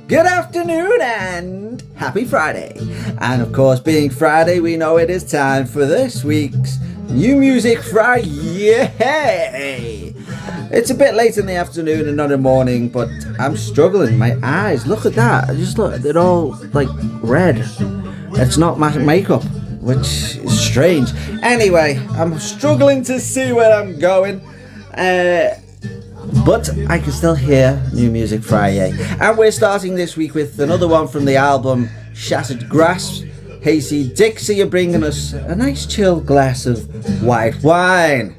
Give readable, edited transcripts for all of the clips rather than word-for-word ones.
Good afternoon and happy Friday. And of course, being Friday, we know it is time for this week's New Music Friday. It's a bit late in the afternoon and not in the morning, but I'm struggling. My eyes, look at that. Just look, they're all like red. It's not my makeup, which is strange. Anyway, I'm struggling to see where I'm going. But I can still hear New Music Friday. And we're starting this week with another one from the album Shattered Grasp. Hasty Dixie are bringing us a nice chill glass of white wine.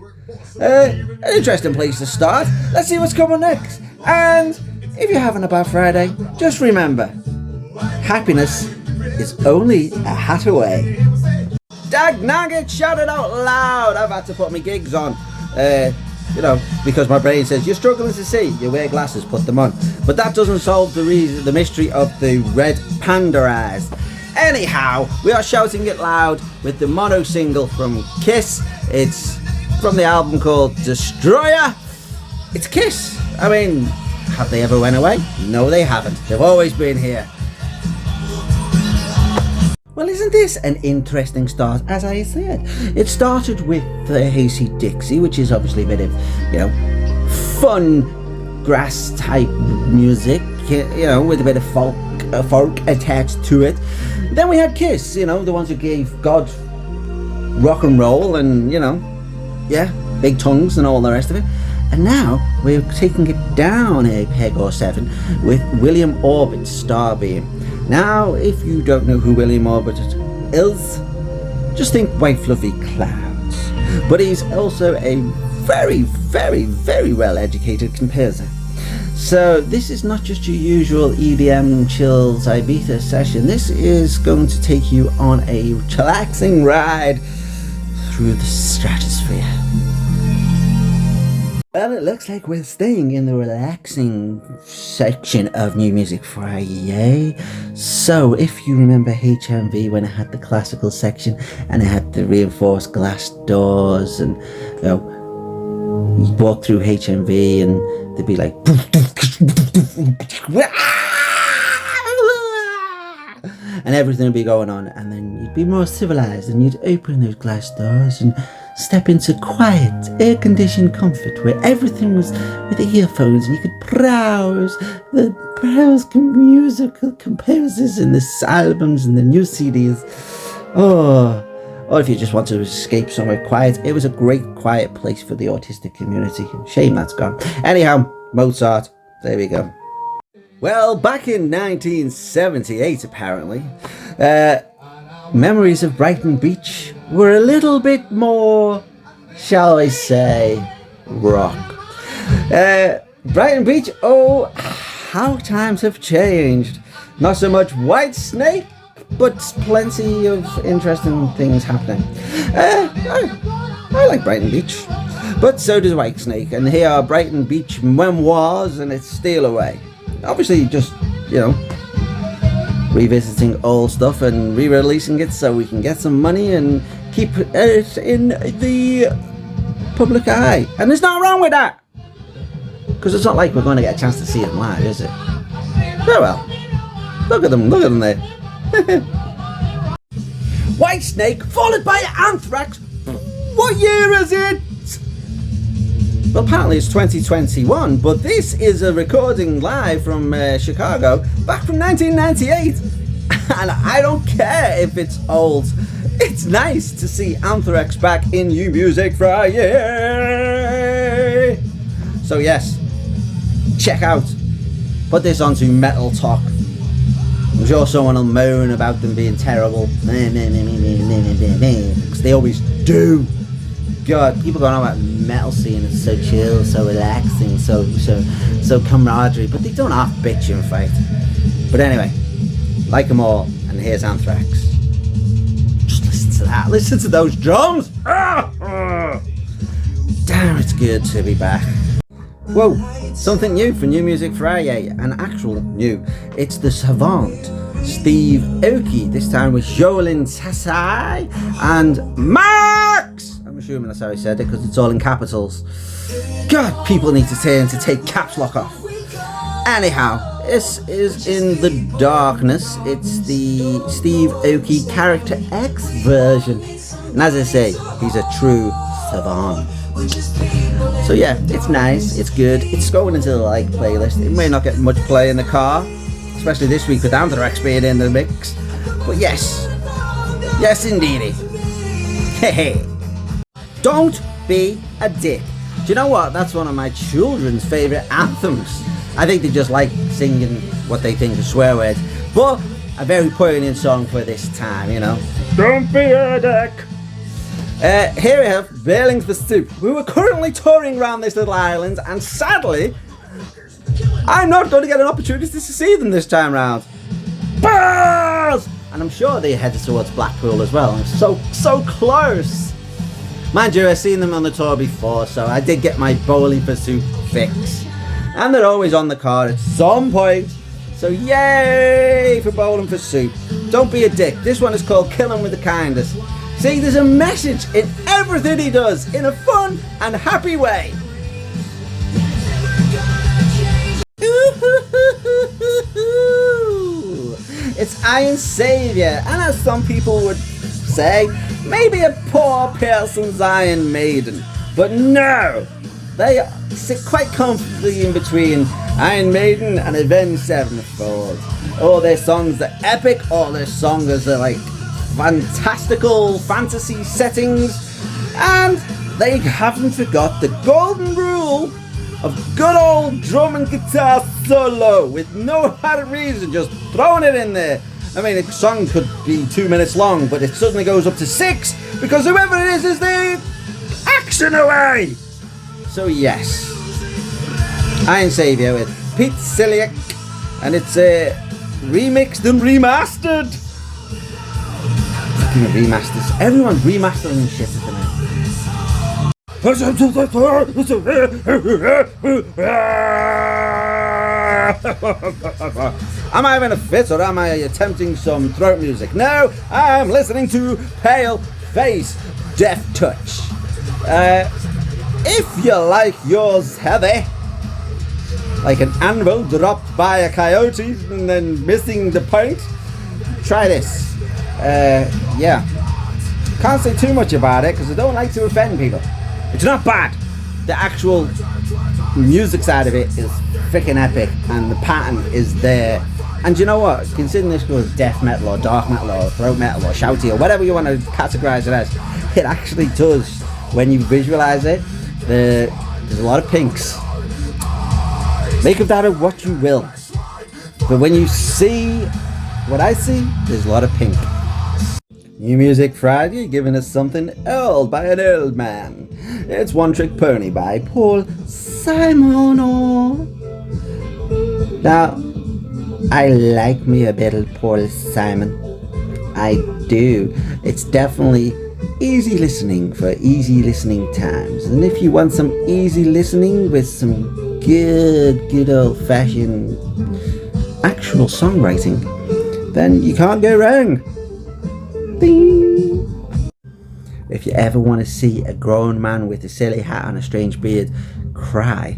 An interesting place to start. Let's see what's coming next. And if you're having a bad Friday, just remember, happiness is only a hat away. Dag nugget, shout it out loud. I've had to put my gigs on. You know, because my brain says, you're struggling to see, you wear glasses, put them on. But that doesn't solve the mystery of the red panda eyes. Anyhow, we are shouting it loud with the mono single from Kiss. It's from the album called Destroyer. It's Kiss. I mean, have they ever went away? No, they haven't. They've always been here. Well, isn't this an interesting start? As I said, it started with Hasty Dixie, which is obviously a bit of, you know, fun grass type music, you know, with a bit of folk attached to it. Then we had Kiss, you know, the ones who gave God rock and roll and, you know, yeah, big tongues and all the rest of it. And now we're taking it down a peg or seven with William Orbit's Starbeam. Now, if you don't know who William Orbit is, just think white fluffy clouds. But he's also a very, very, very well educated composer. So this is not just your usual EDM chills Ibiza session. This is going to take you on a chillaxing ride through the stratosphere. Well, it looks like we're staying in the relaxing section of New Music Friday. So, if you remember HMV when it had the classical section and it had the reinforced glass doors, and you know, you walk through HMV and they'd be like, and everything would be going on, and then you'd be more civilized and you'd open those glass doors and step into quiet, air-conditioned comfort where everything was with the earphones and you could browse musical composers and the albums and the new CDs. Or if you just want to escape somewhere quiet, it was a great quiet place for the autistic community. Shame that's gone. Anyhow, Mozart, there we go. Well, back in 1978, apparently, memories of Brighton Beach were a little bit more, shall I say, rock. Brighton Beach, oh, how times have changed. Not so much Whitesnake, but plenty of interesting things happening. I like Brighton Beach, but so does Whitesnake. And here are Brighton Beach memoirs, and it's Steal Away. Obviously, just, you know, revisiting old stuff and re-releasing it so we can get some money and keep it in the public eye. And there's nothing wrong with that, because it's not like we're going to get a chance to see it live, is it? Oh well, look at them there. Whitesnake followed by Anthrax. What year is it? Well, apparently it's 2021, but this is a recording live from Chicago back from 1998. And I don't care if it's old. It's nice to see Anthrax back in New Music Friday. So yes, check out. Put this onto Metal Talk. I'm sure someone will moan about them being terrible. Because they always do. God, people going on about metal scene, it's so chill, so relaxing, so camaraderie, but they don't half bitch and fight. But anyway, like them all, and here's Anthrax. Just listen to that, listen to those drums! Damn, it's good to be back. Whoa, something new for New Music Friday, an actual new. It's the Savant, Steve Aoki, this time with Jolin Sassai and Max! I'm assuming that's how he said it because it's all in capitals. God, people need to take caps lock off. Anyhow, This is In the Darkness. It's the Steve Aoki Character X version. And as I say, he's a true savant. So yeah, it's nice, it's good. It's going into the like playlist. It may not get much play in the car, especially this week with Anthrax being in the mix. But yes. Yes indeedy. Hey. Don't be a dick. Do you know what? That's one of my children's favourite anthems. I think they just like singing what they think are swear words. But a very poignant song for this time, you know. Don't be a dick. Here we have Bailings for Soup. We were currently touring around this little island, and sadly, I'm not going to get an opportunity to see them this time round. Balls! And I'm sure they headed towards Blackpool as well. I'm so close. Mind you, I've seen them on the tour before, so I did get my bowling for soup fix. And they're always on the card at some point. So yay for bowling for soup. Don't be a dick. This one is called Kill 'Em with the Kindness. See, there's a message in everything he does in a fun and happy way. It's Iron Savior, and as some people would say, maybe a poor person's Iron Maiden. But no, they sit quite comfortably in between Iron Maiden and Avenged Sevenfold. All their songs are epic, all their songs are like fantastical fantasy settings, and they haven't forgot the golden rule of good old drum and guitar solo with no apparent reason, just throwing it in there. I mean, a song could be 2 minutes long, but it suddenly goes up to 6 because whoever it is the action away. So yes, Iron Savior with Pete Ciliac, and it's remixed and remastered. Fucking remasters. Everyone's remastering shit at the minute. Am I having a fit, or am I attempting some throat music? No, I'm listening to Pale Face Death Touch. If you like yours heavy, like an anvil dropped by a coyote and then missing the point, try this. Yeah, can't say too much about it because I don't like to offend people. It's not bad. The actual music side of it is freaking epic, and the pattern is there. And you know what? Considering this goes death metal or dark metal or throat metal or shouty or whatever you want to categorize it as, it actually does. When you visualize it, there's a lot of pinks. Make of that what you will. But when you see what I see, there's a lot of pink. New Music Friday, giving us something old by an old man. It's One Trick Pony by Paul Simon. Now, I like me a bit of Paul Simon. I do. It's definitely easy listening for easy listening times. And if you want some easy listening with some good old-fashioned actual songwriting, then you can't go wrong. Ding. If you ever want to see a grown man with a silly hat and a strange beard cry,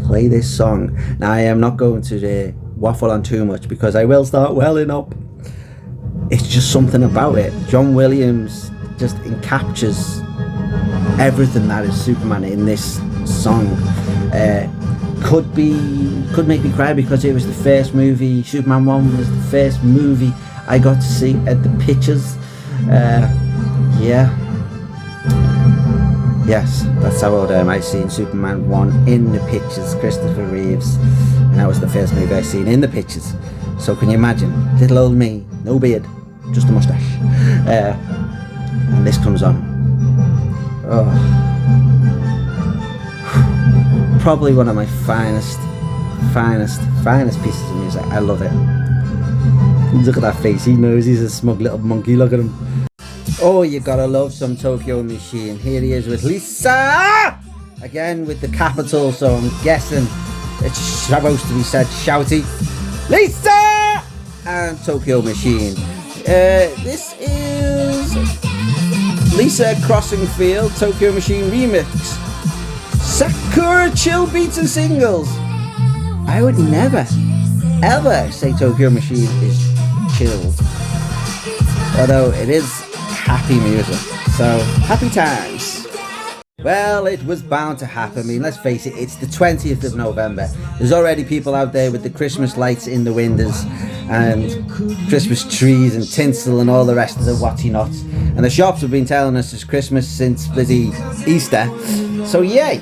play this song. Now, I am not going to waffle on too much because I will start welling up. It's just something about it. John Williams just encaptures everything that is Superman in this song. Could make me cry because it was the first movie. Superman 1 was the first movie I got to see at the pictures. Yeah. Yes, that's how old I am. I seen Superman 1 in the pictures, Christopher Reeves. And that was the first movie I seen in the pictures. So can you imagine? Little old me, no beard, just a mustache. And this comes on. Oh. Probably one of my finest pieces of music. I love it. Look at that face, he knows he's a smug little monkey, look at him. Oh, you gotta love some Tokyo Machine. Here he is with Lisa! Again with the capital, so I'm guessing it's supposed to be said shouty. Lisa! And Tokyo Machine. This is Lisa Crossing Field, Tokyo Machine remix. Sakura Chill Beats and Singles. I would never ever say Tokyo Machine is chilled. Although it is happy music, so happy times. Well, it was bound to happen. I mean, let's face it, it's the 20th of November. There's already people out there with the Christmas lights in the windows and Christmas trees and tinsel and all the rest of the whatty nots. And the shops have been telling us it's Christmas since bloody Easter. So yay!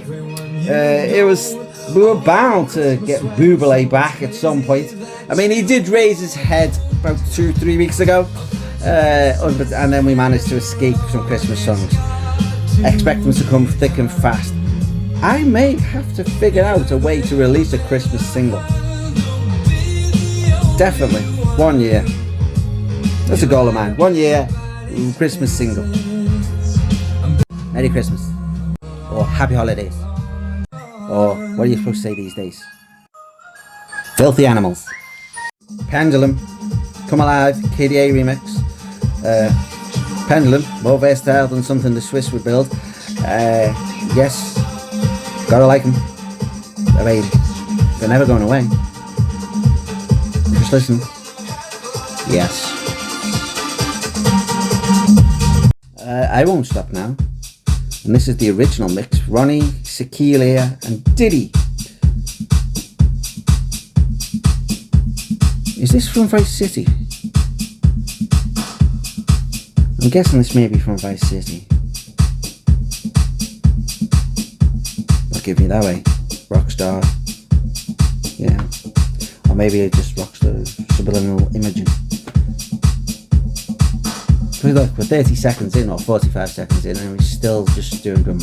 We were bound to get Buble back at some point. I mean, he did raise his head about 2-3 weeks ago. And then we managed to escape some Christmas songs. Expect them to come thick and fast. I may have to figure out a way to release a Christmas single. Definitely, 1 year. That's a goal of mine. 1 year, Christmas single. Merry Christmas. Or Happy Holidays. Or what are you supposed to say these days? Filthy Animals. Pendulum. Come Alive, KDA remix. Pendulum, more versatile than something the Swiss would build. Yes, gotta like them. I mean, they're never going away. Just listen. Yes. I won't stop now. And this is the original mix. Ronnie, Sekilia, and Diddy. Is this from Vice City? I'm guessing this may be from Vice City. I'll give you that way. Rockstar. Yeah. Or maybe it just Rockstar subliminal imaging. But look, we're 30 seconds in or 45 seconds in and we're still just doing them.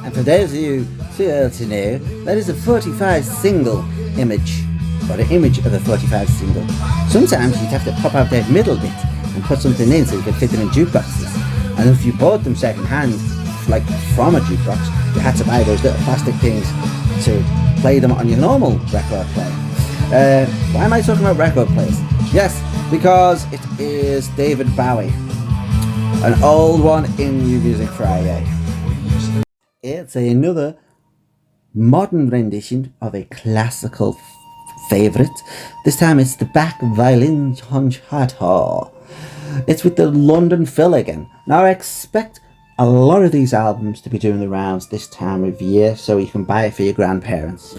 And for those of you too early to know, that is a 45 single image. Or an image of a 45 single. Sometimes you'd have to pop out that middle bit and put something in so you could fit them in jukeboxes. And if you bought them second hand, like from a jukebox, you had to buy those little plastic things to play them on your normal record player. Why am I talking about record players? Yes, because it is David Bowie. An old one in New Music Friday. It's another modern rendition of a classical favourite. This time it's the Back Violin Concerto. It's with the London Phil again. Now I expect a lot of these albums to be doing the rounds this time of year, so you can buy it for your grandparents.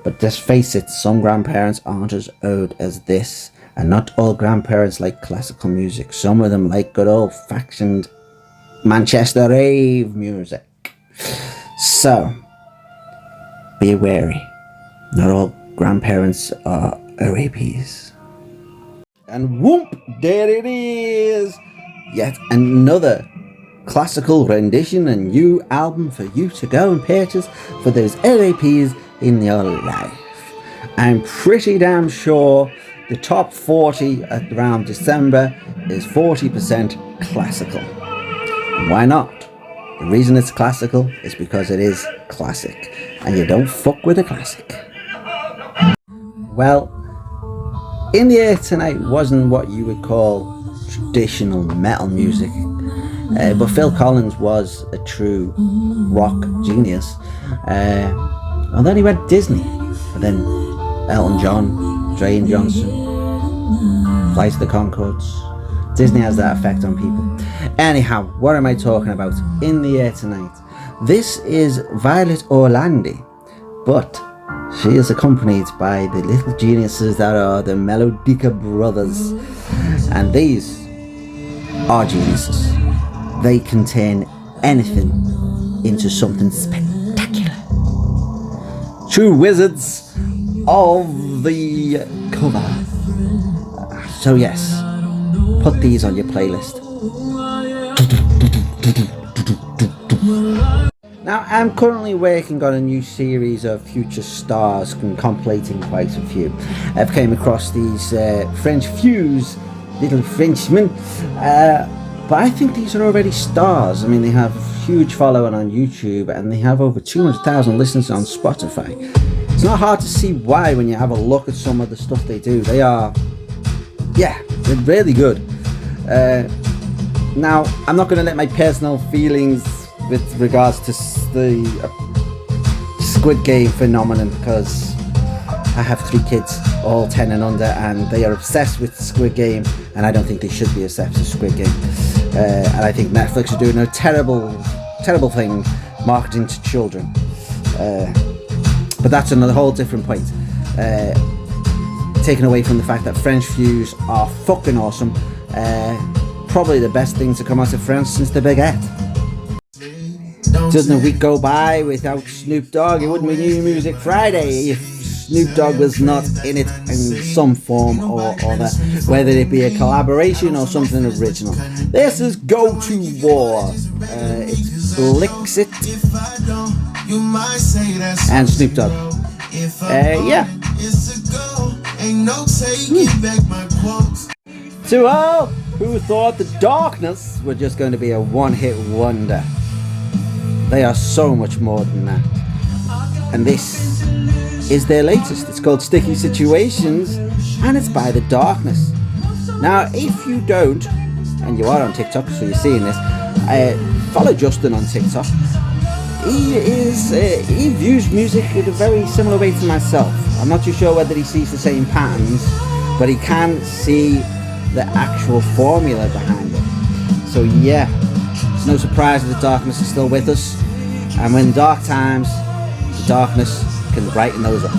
But let's face it, some grandparents aren't as old as this, and not all grandparents like classical music. Some of them like good old-fashioned Manchester rave music. So be wary. Not all grandparents are RAPs. And whoop, there it is! Yet another classical rendition and new album for you to go and purchase for those RAPs in your life. I'm pretty damn sure the top 40 at around December is 40% classical. Why not? The reason it's classical is because it is classic, and you don't fuck with a classic. Well, In the Air Tonight wasn't what you would call traditional metal music, but Phil Collins was a true rock genius. And then he went Disney, and then Elton John, Dwayne Johnson, Flight of the Conchords. Disney has that effect on people. Anyhow, what am I talking about? In the Air Tonight. This is Violet Orlandi, but she is accompanied by the little geniuses that are the Melodica Brothers. And these are geniuses. They can turn anything into something spectacular. True wizards of the cover. So yes, put these on your playlist. Now, I'm currently working on a new series of future stars and compilating quite a few. I've came across these French Fuse, little Frenchmen, but I think these are already stars. I mean, they have a huge following on YouTube and they have over 200,000 listeners on Spotify. It's not hard to see why when you have a look at some of the stuff they do. They are, yeah, they're really good. Now, I'm not going to let my personal feelings with regards to the Squid Game phenomenon, because I have 3 kids, all 10 and under, and they are obsessed with Squid Game, and I don't think they should be obsessed with Squid Game. And I think Netflix are doing a terrible thing marketing to children. But that's another whole different point. Taken away from the fact that French views are fucking awesome. Probably the best thing to come out of France since the baguette. Doesn't a week go by without Snoop Dogg? It wouldn't be New Music Friday if Snoop Dogg was not in it in some form or other, whether it be a collaboration or something original. This is Go to War. It's Blixit and Snoop Dogg. Yeah. To all who thought The Darkness were just going to be a one-hit wonder, they are so much more than that. And this is their latest. It's called Sticky Situations, and it's by The Darkness. Now, if you don't, and you are on TikTok, so you're seeing this, follow Justin on TikTok. He views music in a very similar way to myself. I'm not too sure whether he sees the same patterns, but he can see the actual formula behind it. So yeah, it's no surprise that The Darkness is still with us, and when dark times, The Darkness can brighten those up.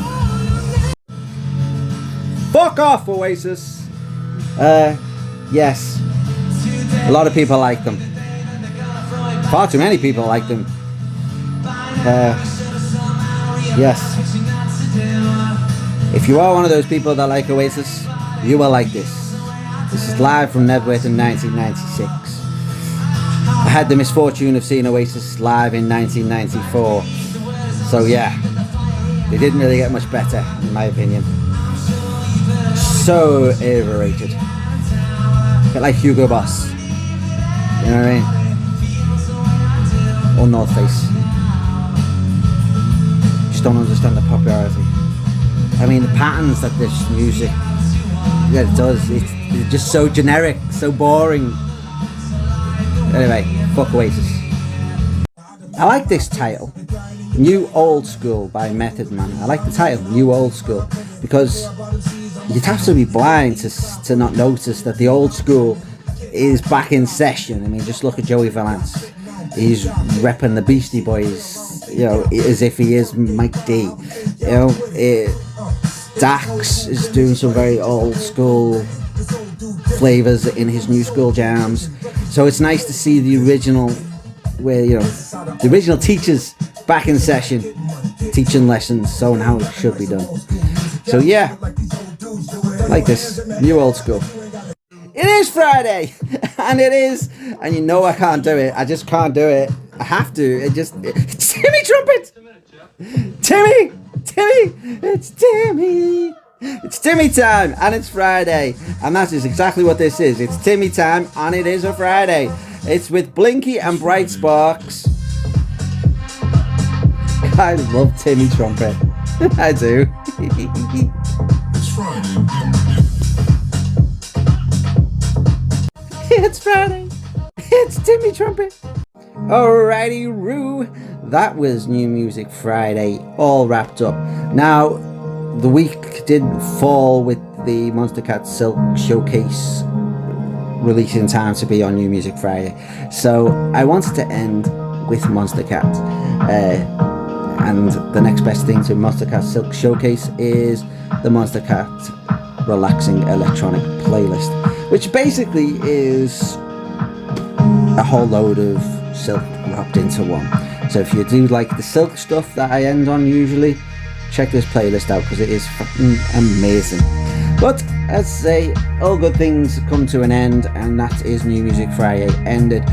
Fuck off, Oasis! Yes, a lot of people like them. Far too many people like them. Yes. If you are one of those people that like Oasis, you will like this. This is live from Nebworth in 1996. I had the misfortune of seeing Oasis live in 1994. So yeah, they didn't really get much better, in my opinion. So overrated. A bit like Hugo Boss. You know what I mean? Or North Face. Just don't understand the popularity. I mean, the patterns that this music, yeah, it does. It's just so generic, so boring. Anyway, fuck Oasis. I like this title, New Old School by Method Man. I like the title, New Old School, because you'd have to be blind to not notice that the old school is back in session. I mean, just look at Joey Valance. He's repping the Beastie Boys, you know, as if he is Mike D. You know, Dax is doing some very old school flavors in his new school jams. So it's nice to see the original, where, you know, the original teachers back in session, teaching lessons, so how it should be done. So yeah, like this, New Old School. It is Friday, and it is, and you know I can't do it. I just can't do it. I have to. It's Timmy Trumpet! Timmy! It's Timmy! It's Timmy time, and it's Friday, and that is exactly what this is. It's Timmy time, and it is a Friday. It's with Blinky and Bright Sparks. I love Timmy Trumpet. I do. It's Friday. It's Friday. It's Timmy Trumpet. Alrighty, Roo. That was New Music Friday, all wrapped up. Now, the week did fall with the Monster Cat Silk Showcase release in time to be on New Music Friday. So I wanted to end with Monster Cat. And the next best thing to Monster Cat Silk Showcase is the Monster Cat Relaxing Electronic Playlist, which basically is a whole load of silk wrapped into one. So if you do like the silk stuff that I end on usually, check this playlist out because it is fucking amazing. But as I say, all good things come to an end, and that is New Music Friday ended.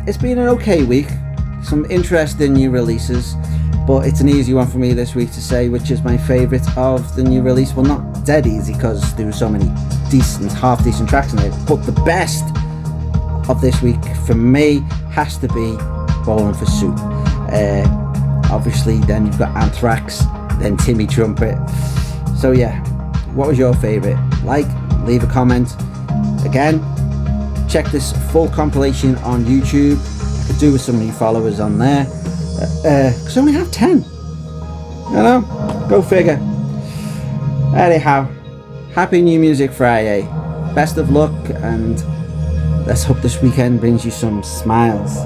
It's been an okay week, some interesting new releases, but it's an easy one for me this week to say which is my favourite of the new release. Well, not dead easy because there were so many decent, half decent tracks in it, but the best of this week for me has to be Bowling for Soup. Obviously then you've got Anthrax, then Timmy Trumpet. So yeah, what was your favourite? Like, leave a comment. Again, check this full compilation on YouTube. I could do with some new followers on there, because I only have 10. You know, go figure. Anyhow, happy New Music Friday. Best of luck, and let's hope this weekend brings you some smiles.